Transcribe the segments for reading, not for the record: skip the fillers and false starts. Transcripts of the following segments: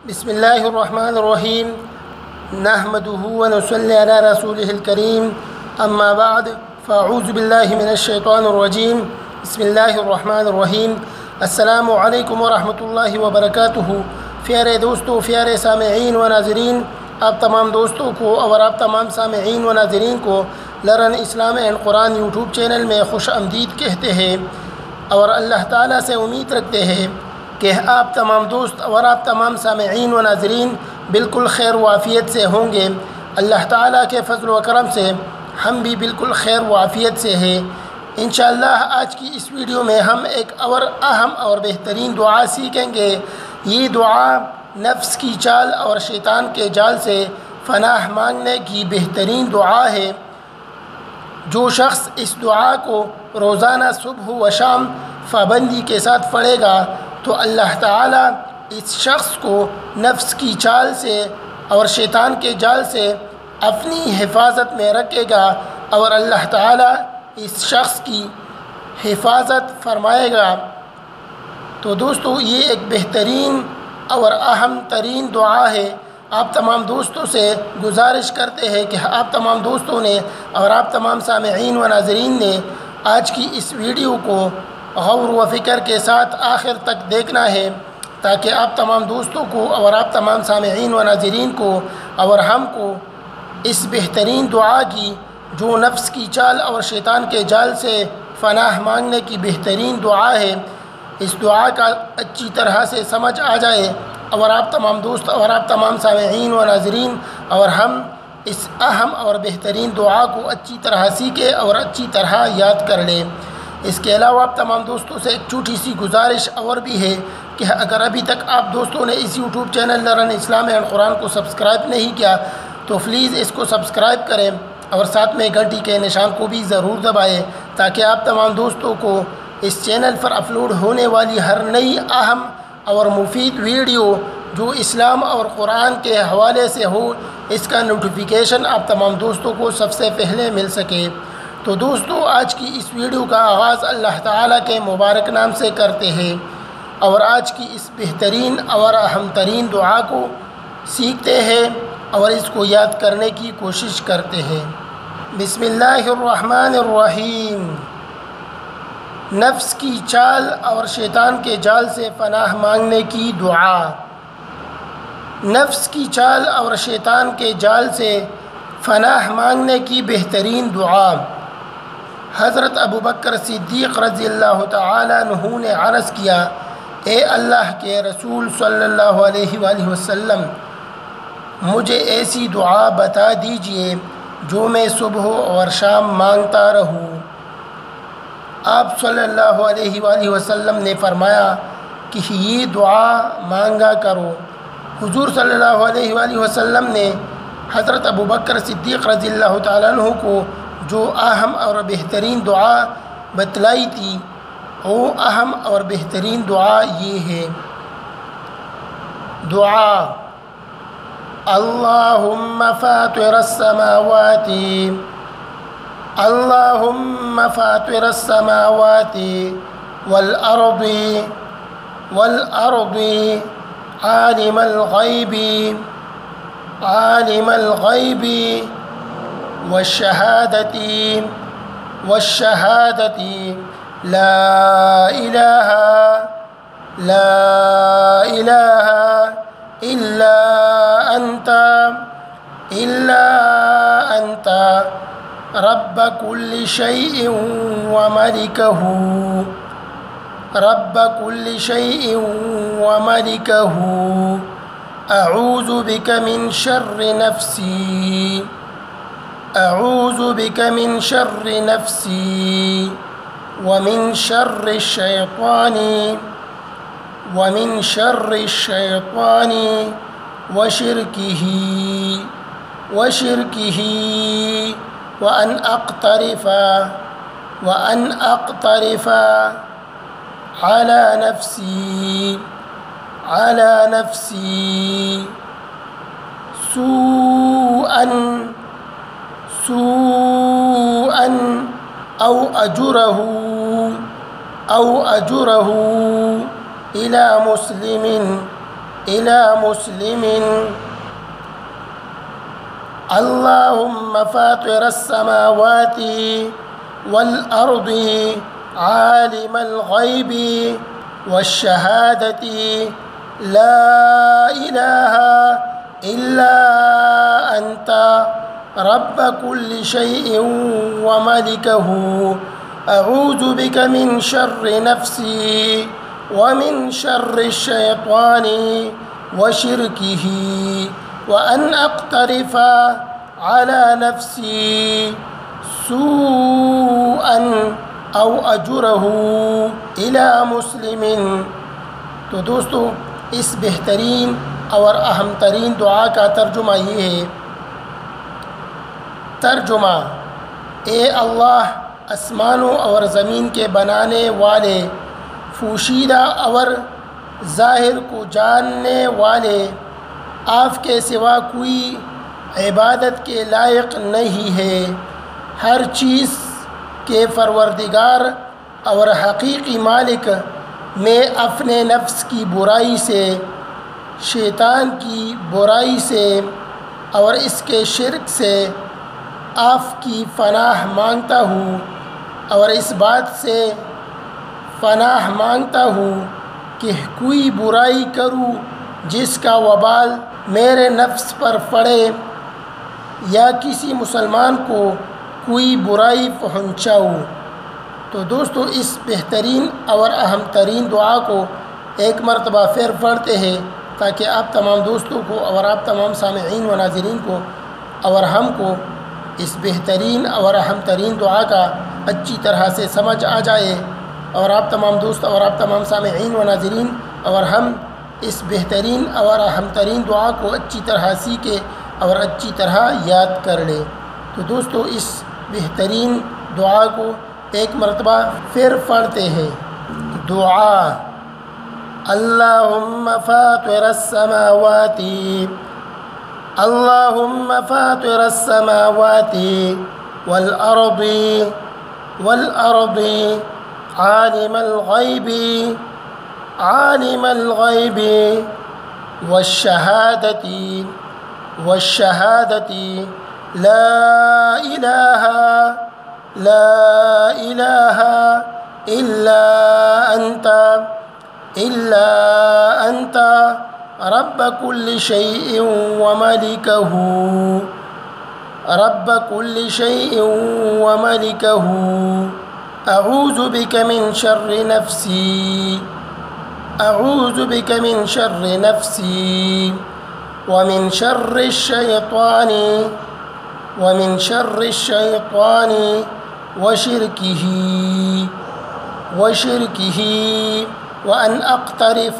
بسم اللہ الرحمن الرحیم نحمده ونصلی علی رسولہ الکریم اما بعد فاعوذ باللہ من الشیطان الرجیم بسم اللہ الرحمن الرحیم السلام علیکم ورحمۃ اللہ وبرکاتہ۔ پیارے دوستو، پیارے سامعین و ناظرین، آپ تمام دوستوں کو اور آپ تمام سامعین و ناظرین کو learn Islam and Quran YouTube channel میں خوش آمدید کہتے ہیں اور اللہ تعالیٰ سے امید رکھتے ہیں کہ آپ تمام دوست اور آپ تمام سامعین و ناظرین بالکل خیر و عافیت سے ہوں گے۔ اللہ تعالیٰ کے فضل و کرم سے ہم بھی بالکل خیر و عافیت سے ہیں۔ انشاءاللہ آج کی اس ویڈیو میں ہم ایک اور اہم اور بہترین دعا سیکھیں گے۔ یہ دعا نفس کی چال اور شیطان کے جال سے پناہ مانگنے کی بہترین دعا ہے۔ جو شخص اس دعا کو روزانہ صبح و شام پابندی کے ساتھ پڑھے گا تو اللہ تعالیٰ اس شخص کو نفس کی چال سے اور شیطان کے جال سے اپنی حفاظت میں رکھے گا اور اللہ تعالیٰ اس شخص کی حفاظت فرمائے گا۔ تو دوستو، یہ ایک بہترین اور اہم ترین دعا ہے۔ آپ تمام دوستوں سے گزارش کرتے ہیں کہ آپ تمام دوستوں نے اور آپ تمام سامعین و ناظرین نے آج کی اس ویڈیو کو غور و فکر کے ساتھ آخر تک دیکھنا ہے، تاکہ آپ تمام دوستوں کو اور آپ تمام سامعین و ناظرین کو اور ہم کو اس بہترین دعا کی، جو نفس کی چال اور شیطان کے جال سے پناہ مانگنے کی بہترین دعا ہے، اس دعا کا اچھی طرح سے سمجھ آ جائے اور آپ تمام دوست اور آپ تمام سامعین و ناظرین اور ہم اس اہم اور بہترین دعا کو اچھی طرح سیکھیں اور اچھی طرح یاد کر لیں۔ اس کے علاوہ آپ تمام دوستوں سے ایک چھوٹی سی گزارش اور بھی ہے کہ اگر ابھی تک آپ دوستوں نے اس YouTube channel learn Islam and Quran کو سبسکرائب نہیں کیا تو پلیز اس کو سبسکرائب کریں اور ساتھ میں گھنٹی کے نشان کو بھی ضرور دبائیں، تاکہ آپ تمام دوستوں کو اس چینل پر اپلوڈ ہونے والی ہر نئی اہم اور مفید ویڈیو جو اسلام اور قرآن کے حوالے سے ہو، اس کا نوٹیفیکیشن آپ تمام دوستوں کو سب سے پہلے مل سکے۔ تو دوستو، آج کی اس ویڈیو کا آغاز اللہ تعالیٰ کے مبارک نام سے کرتے ہیں اور آج کی اس بہترین اور اہم ترین دعا کو سیکھتے ہیں اور اس کو یاد کرنے کی کوشش کرتے ہیں۔ بسم اللہ الرحمن الرحیم۔ نفس کی چال اور شیطان کے جال سے پناہ مانگنے کی دعا۔ نفس کی چال اور شیطان کے جال سے پناہ مانگنے کی بہترین دعا۔ حضرت ابوبکر صدیق رضی اللہ تعالیٰ عنہ نے عرض کیا، اے اللہ کے رسول صلی اللہ علیہ وآلہ وسلم، مجھے ایسی دعا بتا دیجئے جو میں صبح اور شام مانگتا رہوں۔ آپ صلی اللہ علیہ وآلہ وسلم نے فرمایا کہ یہ دعا مانگا کرو۔ حضور صلی اللہ علیہ وآلہ وسلم نے حضرت ابوبکر صدیق رضی اللہ تعالیٰ عنہ کو جو اہم اور بہترین دعا بتلائی تھی، وہ اہم اور بہترین دعا یہ ہے۔ دعا: اللہم فاطر السماوات اللہم فاطر السماوات والارض عالم الغیب والشہادة لا الہ الا انت رب كل شيء وملكه اعوذ بك من شر نفسي ومن شر الشيطان وشركه وأن أقترف على نفسي سوءا أو أجره إلى مسلم إلى مسلم اللهم فاطر السماوات والأرض عالم الغيب والشهادة لا إله إلا أنت رب كل شيء وملكه أعوذ بك من شر نفسي ومن شر الشيطان وشركه وأن أقترف على نفسي سوءا أو أجره إلى مسلم۔ تو دوستو اس بہترین اور اہم ترین دعا کا ترجمہ یہ ہے۔ ترجمہ: اے اللہ، آسمانوں اور زمین کے بنانے والے، پوشیدہ اور ظاہر کو جاننے والے، آپ کے سوا کوئی عبادت کے لائق نہیں ہے۔ ہر چیز کے پروردگار اور حقیقی مالک، میں اپنے نفس کی برائی سے، شیطان کی برائی سے اور اس کے شرک سے آپ کی پناہ مانگتا ہوں، اور اس بات سے پناہ مانگتا ہوں کہ کوئی برائی کروں جس کا وبال میرے نفس پر پڑے یا کسی مسلمان کو کوئی برائی پہنچاؤں۔ تو دوستو اس بہترین اور اہم ترین دعا کو ایک مرتبہ پھر پڑھتے ہیں تاکہ آپ تمام دوستوں کو اور آپ تمام سامعین و ناظرین کو اور ہم کو اس بہترین اور اہم ترین دعا کا اچھی طرح سے سمجھ آ جائے، اور آپ تمام دوست اور آپ تمام سامعین و ناظرین اور ہم اس بہترین اور اہم ترین دعا کو اچھی طرح سیکھیں اور اچھی طرح یاد کر لیں۔ تو دوستو اس بہترین دعا کو ایک مرتبہ پھر پڑھتے ہیں۔ دعا: اللہم فاطر السماوات اللہم فاطر السماوات والأرض عالم الغیب والشہادة لا إله إلا أنت رب كل شيء وملكه أعوذ بك من شر نفسي ومن شر الشيطان وشركه وأن أقترف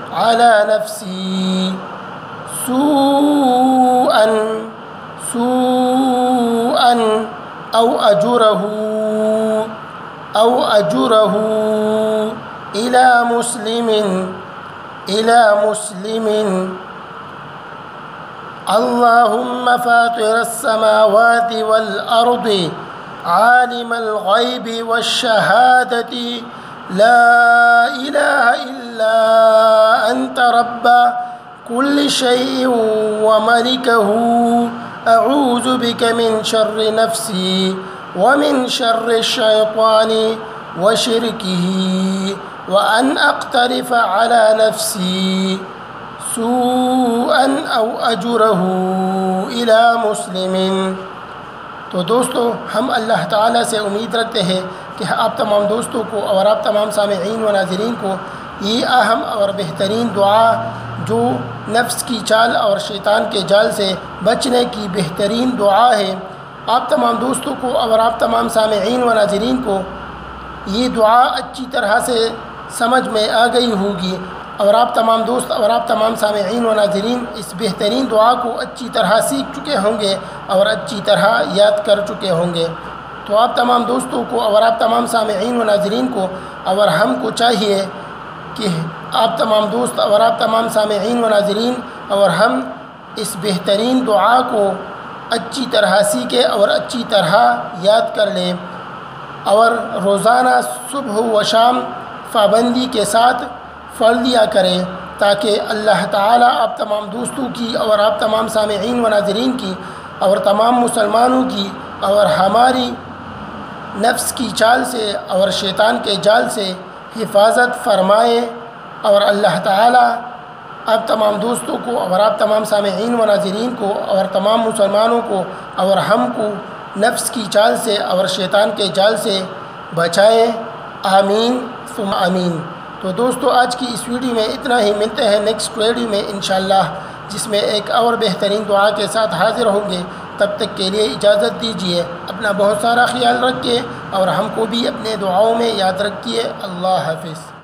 على نفسي سوءا أو أجره إلى مسلم اللهم فاطر السماوات والأرض عالم الغيب والشهادة لا إله إلا أنت رب كل شيء وملكه أعوذ بك من شر نفسي ومن شر الشيطان وشركه وأن أقترف على نفسي سوءا أو أجره إلى مسلم۔ تو دوستو ہم اللہ تعالیٰ سے امید رکھتے ہیں کہ آپ تمام دوستوں کو اور آپ تمام سامعین و ناظرین کو یہ اہم اور بہترین دعا جو نفس کی چال اور شیطان کے جال سے بچنے کی بہترین دعا ہے، آپ تمام دوستوں کو اور آپ تمام سامعین و ناظرین کو یہ دعا اچھی طرح سے سمجھ میں آ گئی ہوگی، اور آپ تمام دوست اور آپ تمام سامعین و ناظرین اس بہترین دعا کو اچھی طرح سیکھ چکے ہوں گے اور اچھی طرح یاد کر چکے ہوں گے۔ تو آپ تمام دوستوں کو اور آپ تمام سامعین و ناظرین کو اور ہم کو چاہیے کہ آپ تمام دوست اور آپ تمام سامعین و ناظرین اور ہم اس بہترین دعا کو اچھی طرح سیکھیں اور اچھی طرح یاد کر لیں، اور روزانہ صبح و شام پابندی کے ساتھ پڑھ لیا کریں، تاکہ اللہ تعالیٰ آپ تمام دوستوں کی اور آپ تمام سامعین و ناظرین کی اور تمام مسلمانوں کی اور ہماری نفس کی چال سے اور شیطان کے جال سے حفاظت فرمائے، اور اللہ تعالیٰ آپ تمام دوستوں کو اور آپ تمام سامعین و ناظرین کو اور تمام مسلمانوں کو اور ہم کو نفس کی چال سے اور شیطان کے جال سے بچائے، آمین ثم آمین۔ تو دوستو آج کی اس ویڈیو میں اتنا ہی، ملتے ہیں نیکسٹ ویڈیو میں انشاءاللہ، جس میں ایک اور بہترین دعا کے ساتھ حاضر ہوں گے۔ تب تک کے لیے اجازت دیجیے، اپنا بہت سارا خیال رکھیے اور ہم کو بھی اپنے دعاؤں میں یاد رکھیے۔ اللہ حافظ۔